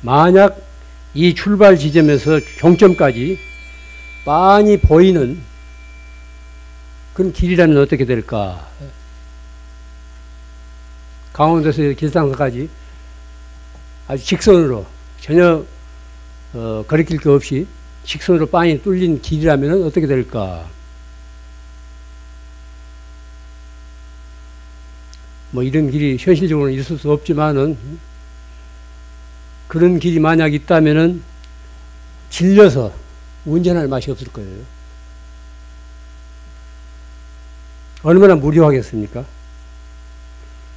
만약 이 출발 지점에서 종점까지 빤히 보이는 그런 길이라면 어떻게 될까? 강원도에서 길상사까지 아주 직선으로 전혀 거리낄 거 없이 직선으로 빤히 뚫린 길이라면 어떻게 될까? 뭐 이런 길이 현실적으로는 있을 수 없지만은 그런 길이 만약 있다면은 질려서 운전할 맛이 없을 거예요. 얼마나 무료하겠습니까?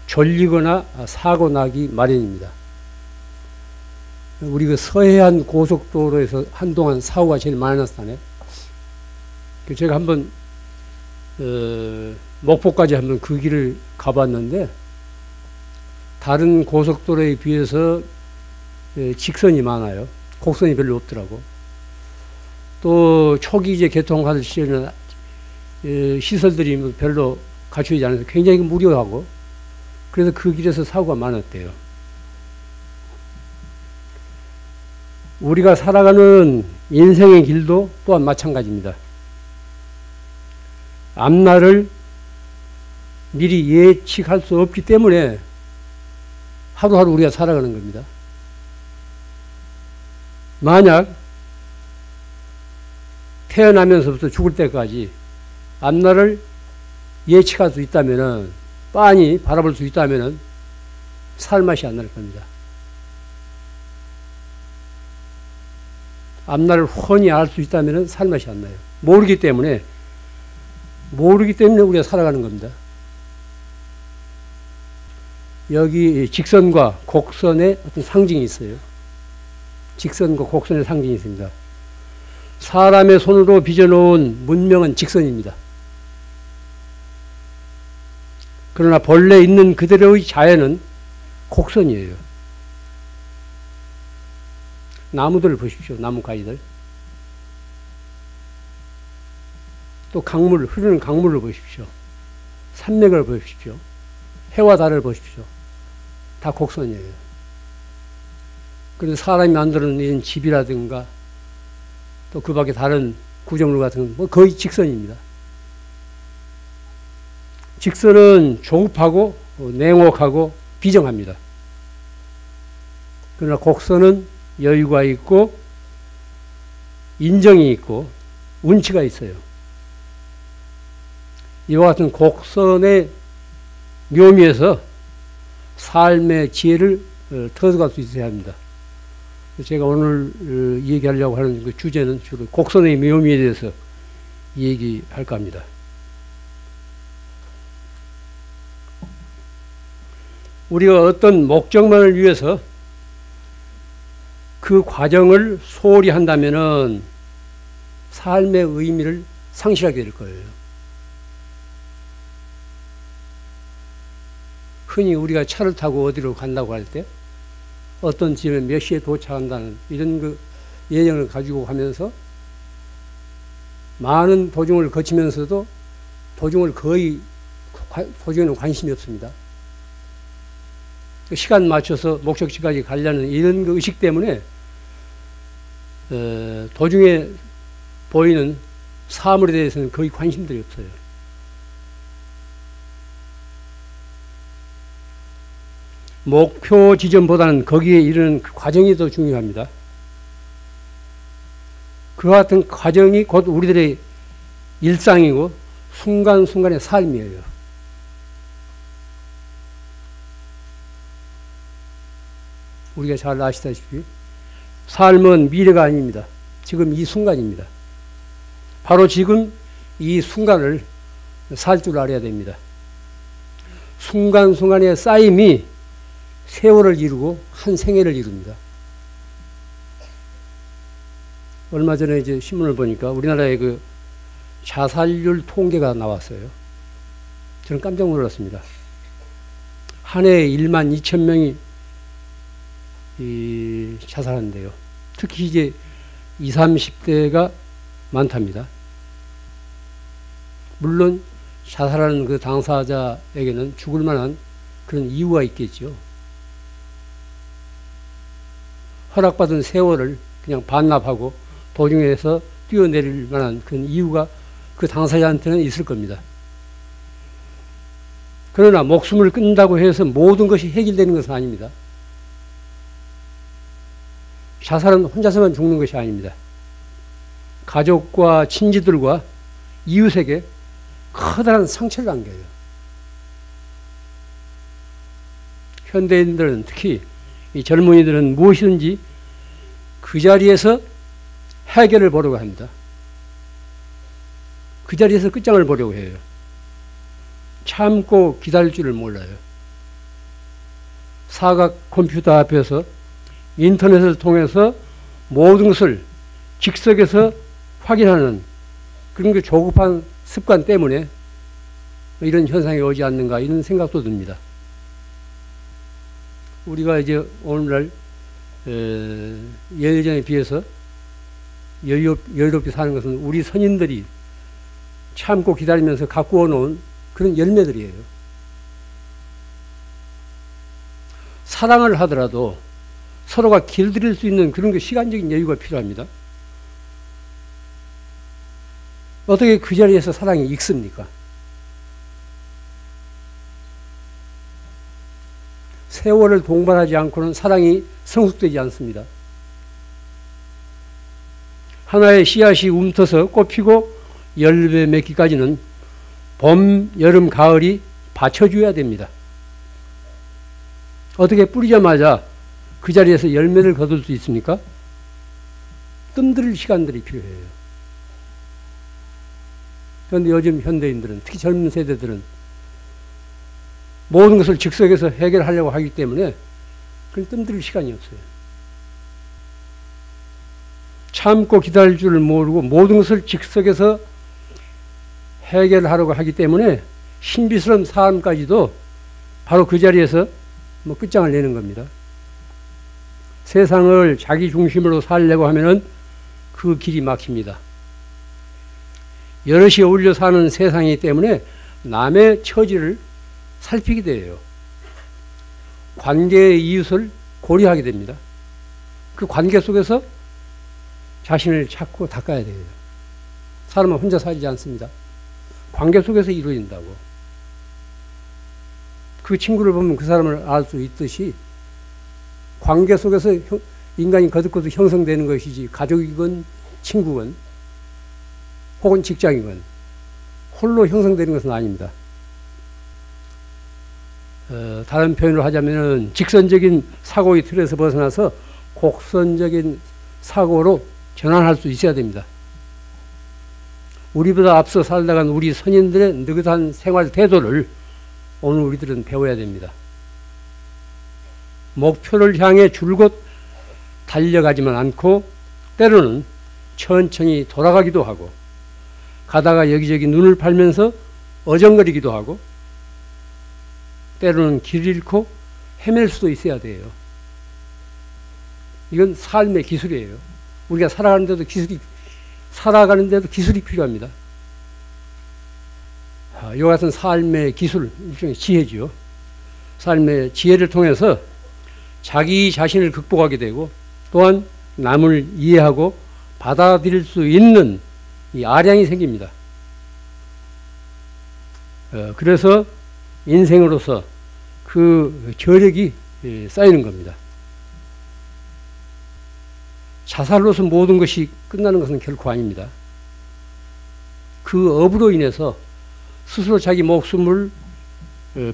졸리거나 사고 나기 마련입니다. 우리 그 서해안 고속도로에서 한동안 사고가 제일 많이 났다네. 제가 한번 목포까지 한번 그 길을 가봤는데 다른 고속도로에 비해서 직선이 많아요. 곡선이 별로 없더라고. 또 초기 이제 개통할 시에는 시설들이 별로 갖추지 않아서 굉장히 무료하고 그래서 그 길에서 사고가 많았대요. 우리가 살아가는 인생의 길도 또한 마찬가지입니다. 앞날을 미리 예측할 수 없기 때문에 하루하루 우리가 살아가는 겁니다. 만약 태어나면서부터 죽을 때까지 앞날을 예측할 수 있다면은, 빤히 바라볼 수 있다면은 살 맛이 안 날 겁니다. 앞날을 훤히 알 수 있다면은 살 맛이 안 나요. 모르기 때문에 우리가 살아가는 겁니다. 여기 직선과 곡선의 어떤 상징이 있어요. 직선과 곡선의 상징이 있습니다. 사람의 손으로 빚어놓은 문명은 직선입니다. 그러나 본래 있는 그대로의 자연은 곡선이에요. 나무들을 보십시오. 나무 가지들. 또 강물, 흐르는 강물을 보십시오. 산맥을 보십시오. 해와 달을 보십시오. 다 곡선이에요. 그런데 사람이 만들어낸 집이라든가 또 그 밖에 다른 구조물 같은 건 거의 직선입니다. 직선은 조급하고 냉혹하고 비정합니다. 그러나 곡선은 여유가 있고 인정이 있고 운치가 있어요. 이와 같은 곡선의 묘미에서 삶의 지혜를 터득할 수 있어야 합니다. 제가 오늘 얘기하려고 하는 그 주제는 주로 곡선의 묘미에 대해서 얘기할까 합니다. 우리가 어떤 목적만을 위해서 그 과정을 소홀히 한다면은 삶의 의미를 상실하게 될 거예요. 흔히 우리가 차를 타고 어디로 간다고 할 때 어떤 집에 몇 시에 도착한다는 이런 그 예정을 가지고 가면서 많은 도중을 거치면서도 도중에는 관심이 없습니다. 시간 맞춰서 목적지까지 가려는 이런 그 의식 때문에 도중에 보이는 사물에 대해서는 거의 관심들이 없어요. 목표 지점보다는 거기에 이르는 그 과정이 더 중요합니다. 그와 같은 과정이 곧 우리들의 일상이고 순간순간의 삶이에요. 우리가 잘 아시다시피 삶은 미래가 아닙니다. 지금 이 순간입니다. 바로 지금 이 순간을 살 줄 알아야 됩니다. 순간순간의 쌓임이 세월을 이루고 한 생애를 이룹니다. 얼마 전에 이제 신문을 보니까 우리나라의 그 자살률 통계가 나왔어요. 저는 깜짝 놀랐습니다. 한 해에 1만 2천 명이 자살하는데요. 특히 이제 20, 30대가 많답니다. 물론 자살하는 그 당사자에게는 죽을 만한 그런 이유가 있겠죠. 허락받은 세월을 그냥 반납하고 도중에서 뛰어내릴 만한 그런 이유가 그 당사자한테는 있을 겁니다. 그러나 목숨을 끊는다고 해서 모든 것이 해결되는 것은 아닙니다. 자살은 혼자서만 죽는 것이 아닙니다. 가족과 친지들과 이웃에게 커다란 상처를 안겨요. 현대인들은 특히 이 젊은이들은 무엇이든지 그 자리에서 해결을 보려고 합니다. 그 자리에서 끝장을 보려고 해요. 참고 기다릴 줄을 몰라요. 사각 컴퓨터 앞에서 인터넷을 통해서 모든 것을 즉석에서 확인하는 그런 게 조급한 습관 때문에 이런 현상이 오지 않는가 이런 생각도 듭니다. 우리가 이제 오늘날 예전에 비해서 여유롭게 사는 것은 우리 선인들이 참고 기다리면서 갖고 오는 그런 열매들이에요. 사랑을 하더라도 서로가 길들일 수 있는 그런 게 시간적인 여유가 필요합니다. 어떻게 그 자리에서 사랑이 익습니까? 세월을 동반하지 않고는 사랑이 성숙되지 않습니다. 하나의 씨앗이 움터서 꽃피고 열매 맺기까지는 봄, 여름, 가을이 받쳐줘야 됩니다. 어떻게 뿌리자마자 그 자리에서 열매를 거둘 수 있습니까? 뜸들일 시간들이 필요해요. 그런데 요즘 현대인들은, 특히 젊은 세대들은 모든 것을 즉석에서 해결하려고 하기 때문에 그런 뜸들일 시간이 없어요. 참고 기다릴 줄을 모르고 모든 것을 즉석에서 해결하려고 하기 때문에 신비스러운 사람까지도 바로 그 자리에서 끝장을 내는 겁니다. 세상을 자기 중심으로 살려고 하면은 그 길이 막힙니다. 여럿이 어울려 사는 세상이기 때문에 남의 처지를 살피게 돼요. 관계의 이웃을 고려하게 됩니다. 그 관계 속에서 자신을 찾고 닦아야 돼요. 사람은 혼자 살지 않습니다. 관계 속에서 이루어진다고. 그 친구를 보면 그 사람을 알 수 있듯이 관계 속에서 인간이 거듭거듭 형성되는 것이지 가족이건 친구건 혹은 직장이건 홀로 형성되는 것은 아닙니다. 다른 표현을 하자면 직선적인 사고의 틀에서 벗어나서 곡선적인 사고로 전환할 수 있어야 됩니다. 우리보다 앞서 살다간 우리 선인들의 느긋한 생활 태도를 오늘 우리들은 배워야 됩니다. 목표를 향해 줄곧 달려가지만 않고 때로는 천천히 돌아가기도 하고 가다가 여기저기 눈을 팔면서 어정거리기도 하고 때로는 길을 잃고 헤맬 수도 있어야 돼요. 이건 삶의 기술이에요. 우리가 살아가는데도 기술이 필요합니다. 이와 같은 삶의 기술, 일종의 지혜죠. 삶의 지혜를 통해서 자기 자신을 극복하게 되고 또한 남을 이해하고 받아들일 수 있는 이 아량이 생깁니다. 그래서 인생으로서 그 저력이 쌓이는 겁니다. 자살로서 모든 것이 끝나는 것은 결코 아닙니다. 그 업으로 인해서 스스로 자기 목숨을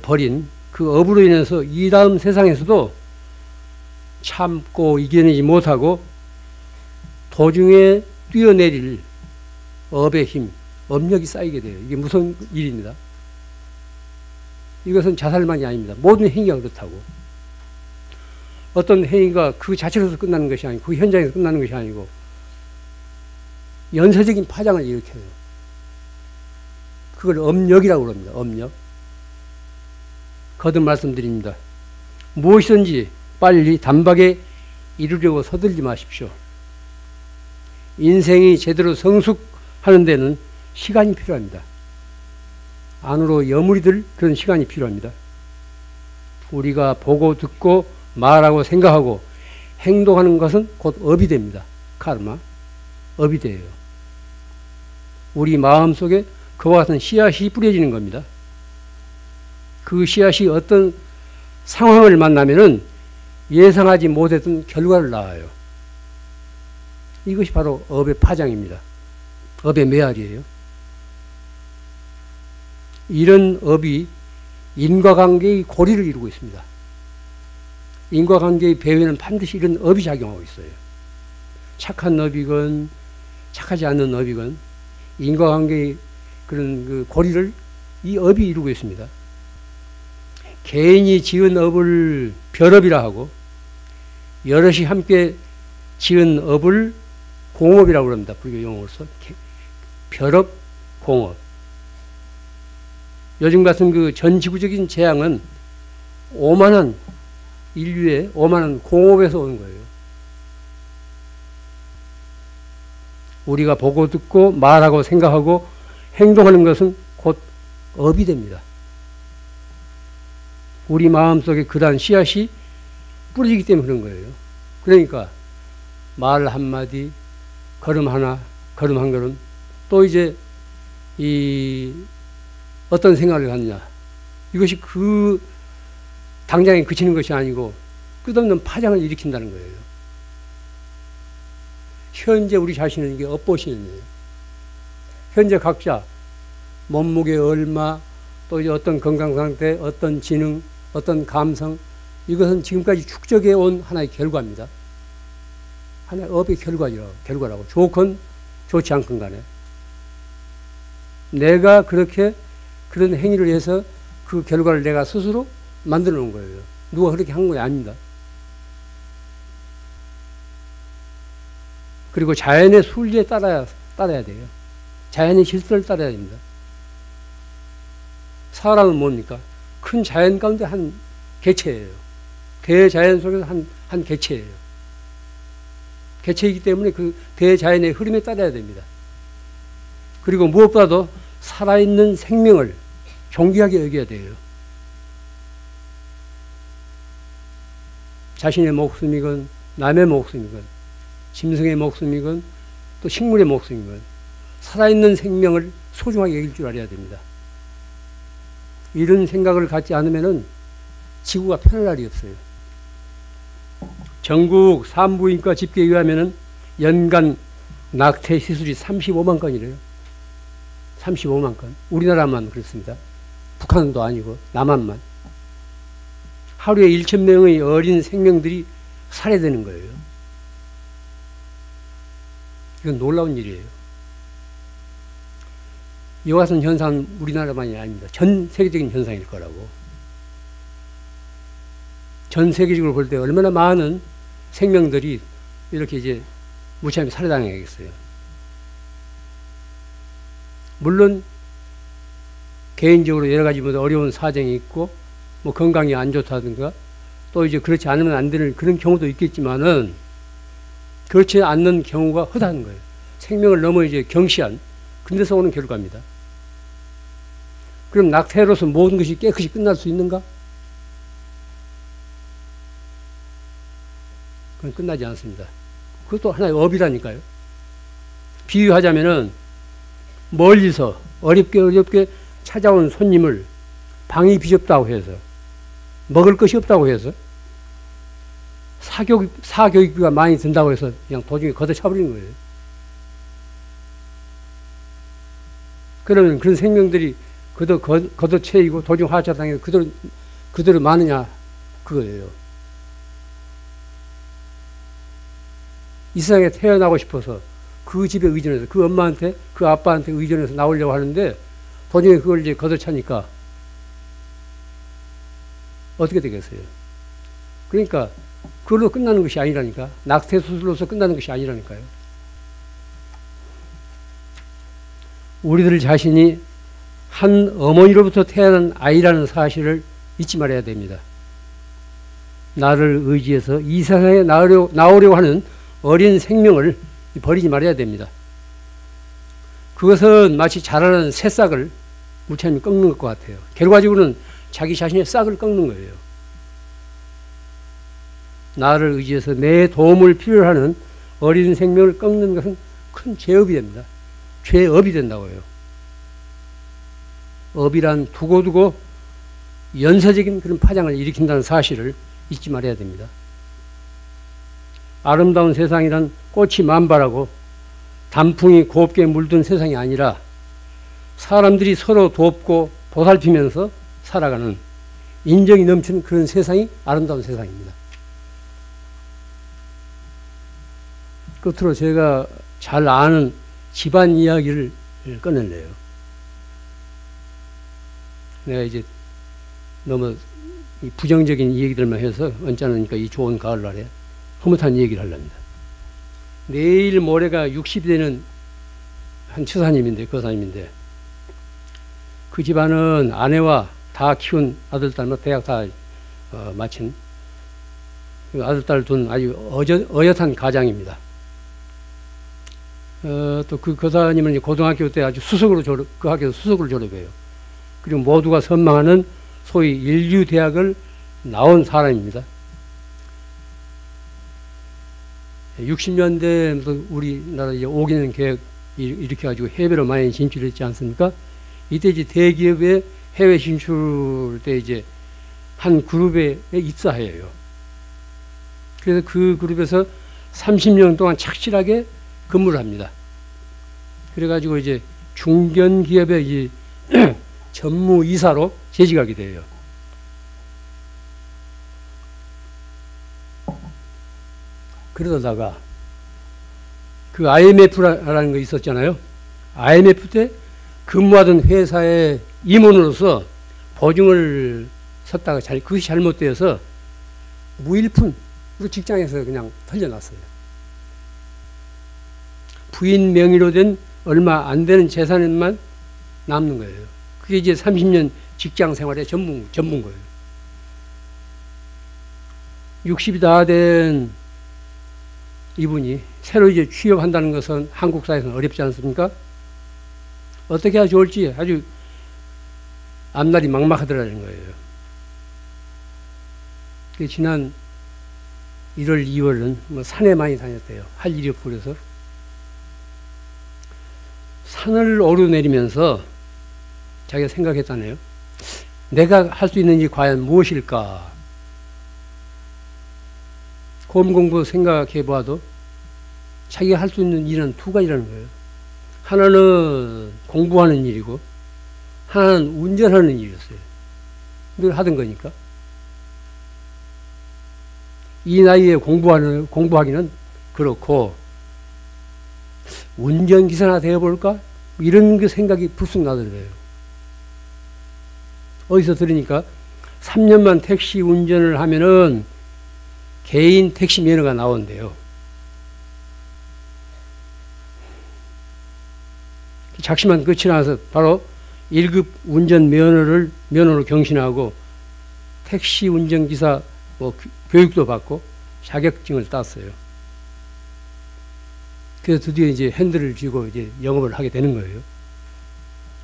버린 그 업으로 인해서 이 다음 세상에서도 참고 이겨내지 못하고 도중에 뛰어내릴 업의 힘, 업력이 쌓이게 돼요. 이게 무서운 일입니다. 이것은 자살만이 아닙니다. 모든 행위가 그렇다고. 어떤 행위가 그 자체로서 끝나는 것이 아니고 그 현장에서 끝나는 것이 아니고 연쇄적인 파장을 일으켜요. 그걸 업력이라고 합니다. 업력. 거듭 말씀드립니다. 무엇이든지 빨리 단박에 이루려고 서둘지 마십시오. 인생이 제대로 성숙하는 데는 시간이 필요합니다. 안으로 여물이들 그런 시간이 필요합니다. 우리가 보고 듣고 말하고 생각하고 행동하는 것은 곧 업이 됩니다. 카르마. 업이 돼요. 우리 마음속에 그와 같은 씨앗이 뿌려지는 겁니다. 그 씨앗이 어떤 상황을 만나면은 예상하지 못했던 결과를 낳아요. 이것이 바로 업의 파장입니다. 업의 메아리예요. 이런 업이 인과관계의 고리를 이루고 있습니다. 인과관계의 배후에는 반드시 이런 업이 작용하고 있어요. 착한 업이건 착하지 않는 업이건 인과관계의 그런 그 고리를 이 업이 이루고 있습니다. 개인이 지은 업을 별업이라 하고 여럿이 함께 지은 업을 공업이라고 합니다. 불교 용어로서 별업, 공업. 요즘 같은 그 전 지구적인 재앙은 오만한 인류의 오만한 공업에서 오는 거예요. 우리가 보고 듣고 말하고 생각하고 행동하는 것은 곧 업이 됩니다. 우리 마음속에 그러한 씨앗이 뿌리기 때문에 그런 거예요. 그러니까 말 한마디, 걸음 하나, 걸음 한 걸음, 또 이제 어떤 생각을 갖느냐. 이것이 그 당장에 그치는 것이 아니고 끝없는 파장을 일으킨다는 거예요. 현재 우리 자신은 이게 업보시는이에요. 현재 각자 몸무게 얼마, 또 이제 어떤 건강 상태, 어떤 지능, 어떤 감성, 이것은 지금까지 축적해 온 하나의 결과입니다. 하나의 업의 결과라고. 좋건 좋지 않건 간에. 내가 그렇게 그런 행위를 해서 그 결과를 내가 스스로 만들어 놓은 거예요. 누가 그렇게 한 거 아닙니다. 그리고 자연의 순리에 따라야 돼요. 자연의 질서를 따라야 됩니다. 사람은 뭡니까? 큰 자연 가운데 한 개체예요. 대자연 속에서 한 개체예요. 개체이기 때문에 그 대자연의 흐름에 따라야 됩니다. 그리고 무엇보다도 살아있는 생명을 존귀하게 여겨야 돼요. 자신의 목숨이건 남의 목숨이건 짐승의 목숨이건 또 식물의 목숨이건 살아있는 생명을 소중하게 여길 줄 알아야 됩니다. 이런 생각을 갖지 않으면은 지구가 편할 날이 없어요. 전국 산부인과 집계에 의하면은 연간 낙태 시술이 35만 건이래요. 35만 건. 우리나라만 그렇습니다. 북한도 아니고 남한만. 하루에 1,000명의 어린 생명들이 살해되는 거예요. 이건 놀라운 일이에요. 이와 같은 현상은 우리나라만이 아닙니다. 전 세계적인 현상일 거라고. 전 세계적으로 볼 때 얼마나 많은 생명들이 이렇게 이제 무참히 살해당하겠어요. 물론 개인적으로 여러 가지 뭐 어려운 사정이 있고 뭐 건강이 안 좋다든가 또 이제 그렇지 않으면 안 되는 그런 경우도 있겠지만은 그렇지 않는 경우가 허다한 거예요. 생명을 넘어 이제 경시한 그런 데서 오는 결과입니다. 그럼 낙태로서 모든 것이 깨끗이 끝날 수 있는가? 그건 끝나지 않습니다. 그것도 하나의 업이라니까요. 비유하자면은 멀리서 어렵게 찾아온 손님을 방이 비좁다고 해서 먹을 것이 없다고 해서 사교육비가 많이 든다고 해서 그냥 도중에 걷어차버리는 거예요. 그러면 그런 생명들이 걷어채이고 도중 하차당해서 그대로 마느냐 그거예요. 이 세상에 태어나고 싶어서 그 집에 의존해서 그 엄마한테 그 아빠한테 의존해서 나오려고 하는데 도중에 그걸 이제 걷어차니까 어떻게 되겠어요? 그러니까 그걸로 끝나는 것이 아니라니까. 낙태 수술로서 끝나는 것이 아니라니까요. 우리들 자신이 한 어머니로부터 태어난 아이라는 사실을 잊지 말아야 됩니다. 나를 의지해서 이 세상에 나오려고 하는 어린 생명을 버리지 말아야 됩니다. 그것은 마치 자라는 새싹을 무참히 꺾는 것 같아요. 결과적으로는 자기 자신의 싹을 꺾는 거예요. 나를 의지해서 내 도움을 필요로 하는 어린 생명을 꺾는 것은 큰 죄업이 됩니다. 죄업이 된다고요. 업이란 두고두고 연쇄적인 그런 파장을 일으킨다는 사실을 잊지 말아야 됩니다. 아름다운 세상이란 꽃이 만발하고 단풍이 곱게 물든 세상이 아니라 사람들이 서로 돕고 보살피면서 살아가는 인정이 넘치는 그런 세상이 아름다운 세상입니다. 끝으로 제가 잘 아는 집안 이야기를 꺼낼래요. 내가 이제 너무 부정적인 얘기들만 해서 언짢으니까 이 좋은 가을날에 흐뭇한 얘기를 하렵니다. 내일 모레가 60이 되는 한 처사님인데, 거사님인데, 그 집안은 아내와 다 키운 아들, 딸, 대학 다 마친 그 아들, 딸 둔 아주 어엿한 가장입니다. 또 그 거사님은 고등학교 때 아주 수석으로 그 학교에서 수석으로 졸업해요. 그리고 모두가 선망하는 소위 인류대학을 나온 사람입니다. 60년대 우리나라 이제 5개년 계획 일으켜가지고 해외로 많이 진출했지 않습니까? 이때 이제 대기업의 해외 진출 때 이제 한 그룹에 입사해요. 그래서 그 그룹에서 30년 동안 착실하게 근무를 합니다. 그래가지고 이제 중견기업의 이 전무이사로 재직하게 돼요. 그러다가 그 IMF라는 거 있었잖아요. IMF 때 근무하던 회사의 임원으로서 보증을 섰다가 그것이 잘못되어서 무일푼으로 직장에서 그냥 털려났어요. 부인 명의로 된 얼마 안 되는 재산만 남는 거예요. 그게 이제 30년 직장 생활의 전문 거예요. 60이 다 된 이분이 새로 이제 취업한다는 것은 한국 사회에서는 어렵지 않습니까? 어떻게 해야 좋을지 아주 앞날이 막막하더라는 거예요. 지난 1월, 2월은 뭐 산에 많이 다녔대요. 할 일이 없고 그래서. 산을 오르내리면서 자기가 생각했다네요. 내가 할 수 있는 일이 과연 무엇일까? 고음공부 생각해 보아도 자기가 할 수 있는 일은 두 가지라는 거예요. 하나는 공부하는 일이고 하나는 운전하는 일이었어요. 늘 하던 거니까. 이 나이에 공부하기는 그렇고 운전기사나 되어볼까? 이런 그 생각이 불쑥 나더래요. 어디서 들으니까 3년만 택시 운전을 하면은 개인 택시 면허가 나온대요. 작심한 끝이 나서 바로 1급 운전 면허로 경신하고 택시 운전기사 교육도 받고 자격증을 땄어요. 그래서 드디어 이제 핸들을 쥐고 이제 영업을 하게 되는 거예요.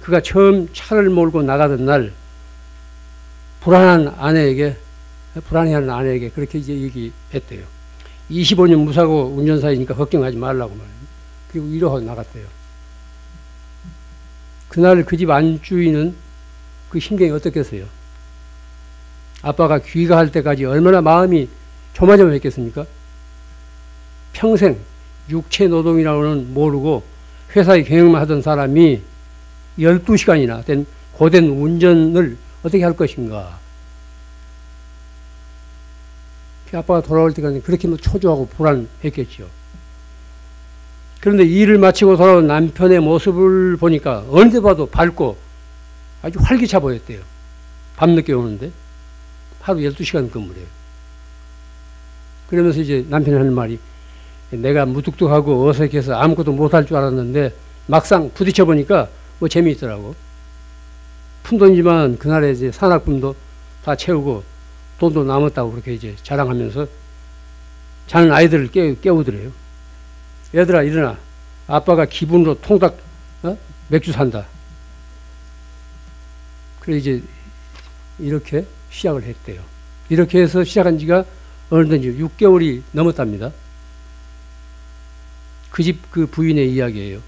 그가 처음 차를 몰고 나가던 날 불안해하는 아내에게 그렇게 이제 얘기했대요. 25년 무사고 운전사이니까 걱정하지 말라고 말이에요. 그리고 위로하고 나갔대요. 그날 그 집 안주인은 그 심경이 어떻겠어요? 아빠가 귀가할 때까지 얼마나 마음이 조마조마했겠습니까? 평생 육체 노동이라고는 모르고 회사의 경영만 하던 사람이 12시간이나 된 고된 운전을 어떻게 할 것인가? 아빠가 돌아올 때까지 그렇게 초조하고 불안했겠죠. 그런데 일을 마치고 돌아온 남편의 모습을 보니까 어느 데 봐도 밝고 아주 활기차 보였대요. 밤늦게 오는데 하루 12시간 근무를 해요. 그러면서 이제 남편이 하는 말이 내가 무뚝뚝하고 어색해서 아무것도 못할 줄 알았는데 막상 부딪혀 보니까 뭐 재미있더라고. 푼돈이지만 그날에 이제 산학금도 다 채우고 돈도 남았다고 그렇게 이제 자랑하면서 자는 아이들을 깨우더래요. 얘들아 일어나. 아빠가 기분으로 통닭 맥주 산다. 그래 이제 이렇게 시작을 했대요. 이렇게 해서 시작한 지가 어느덧 6개월이 넘었답니다. 그 집 그 부인의 이야기예요.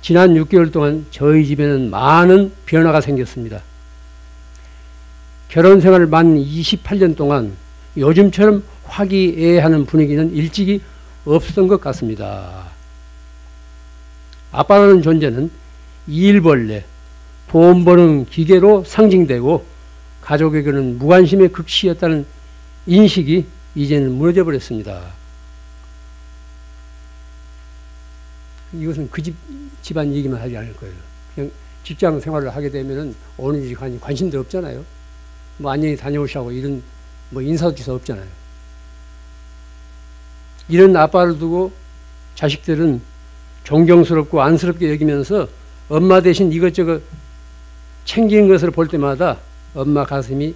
지난 6개월 동안 저희 집에는 많은 변화가 생겼습니다. 결혼 생활을 만 28년 동안 요즘처럼 화기애애하는 분위기는 일찍이 없었던 것 같습니다. 아빠라는 존재는 일벌레, 돈 버는 기계로 상징되고 가족에게는 무관심의 극치였다는 인식이 이제는 무너져 버렸습니다. 이것은 그 집안 얘기만 하지 않을 거예요. 그냥 직장 생활을 하게 되면은 어느 집 관심도 없잖아요. 뭐 안녕히 다녀오시라고 이런 뭐 인사도 주서 없잖아요. 이런 아빠를 두고 자식들은 존경스럽고 안쓰럽게 여기면서 엄마 대신 이것저것 챙기는 것을 볼 때마다 엄마 가슴이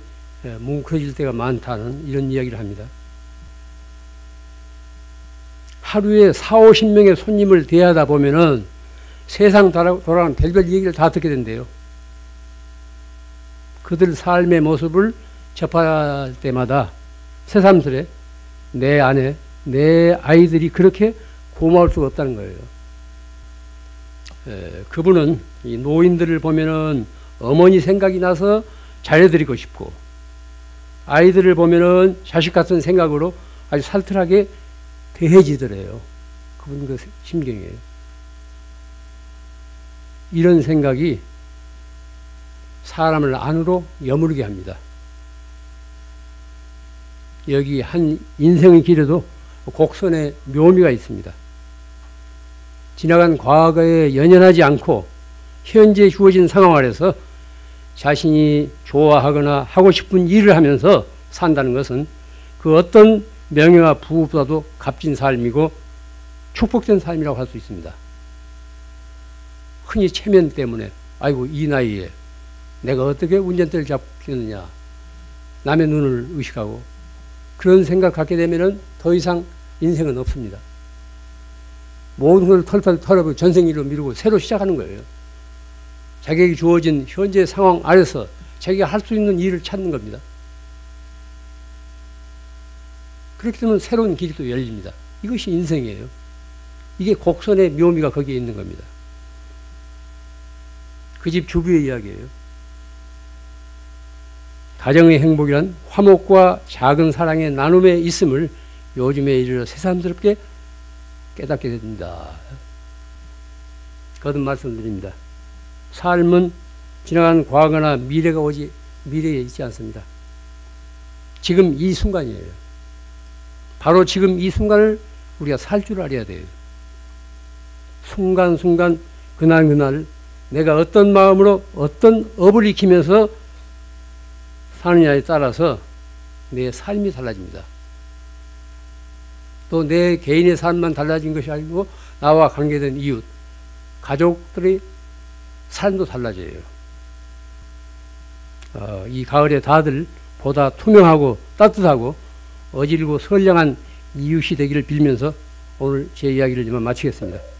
뭉클해질 때가 많다는 이런 이야기를 합니다. 하루에 40~50명의 손님을 대하다 보면은 세상 돌아가는 별별 얘기를 다 듣게 된대요. 그들 삶의 모습을 접할 때마다 새삼스레 내 아내, 내 아이들이 그렇게 고마울 수가 없다는 거예요. 그분은 이 노인들을 보면은 어머니 생각이 나서 잘해드리고 싶고, 아이들을 보면은 자식 같은 생각으로 아주 살뜰하게 대해지더래요. 그분 그 심경이에요. 이런 생각이 사람을 안으로 여무르게 합니다. 여기 한 인생의 길에도 곡선의 묘미가 있습니다. 지나간 과거에 연연하지 않고 현재 주어진 상황 아래서 자신이 좋아하거나 하고 싶은 일을 하면서 산다는 것은 그 어떤 명예와 부보다도 값진 삶이고 축복된 삶이라고 할 수 있습니다. 흔히 체면 때문에 아이고 이 나이에 내가 어떻게 운전대를 잡겠느냐, 남의 눈을 의식하고 그런 생각 갖게 되면은 더 이상 인생은 없습니다. 모든 걸 털털 털어버리고 전생일로 미루고 새로 시작하는 거예요. 자기에게 주어진 현재 상황 아래서 자기가 할 수 있는 일을 찾는 겁니다. 그렇게 되면 새로운 길이 또 열립니다. 이것이 인생이에요. 이게 곡선의 묘미가 거기에 있는 겁니다. 그 집 주부의 이야기예요. 가정의 행복이란 화목과 작은 사랑의 나눔에 있음을 요즘에 이르러 새삼스럽게 깨닫게 됩니다. 거듭 말씀드립니다. 삶은 지나간 과거나 미래에 있지 않습니다. 지금 이 순간이에요. 바로 지금 이 순간을 우리가 살 줄 알아야 돼요. 순간순간 그날 내가 어떤 마음으로 어떤 업을 익히면서 사느냐에 따라서 내 삶이 달라집니다. 또 내 개인의 삶만 달라진 것이 아니고 나와 관계된 이웃, 가족들의 삶도 달라져요. 이 가을에 다들 보다 투명하고 따뜻하고 어질고 선량한 이웃이 되기를 빌면서 오늘 제 이야기를 이만 마치겠습니다.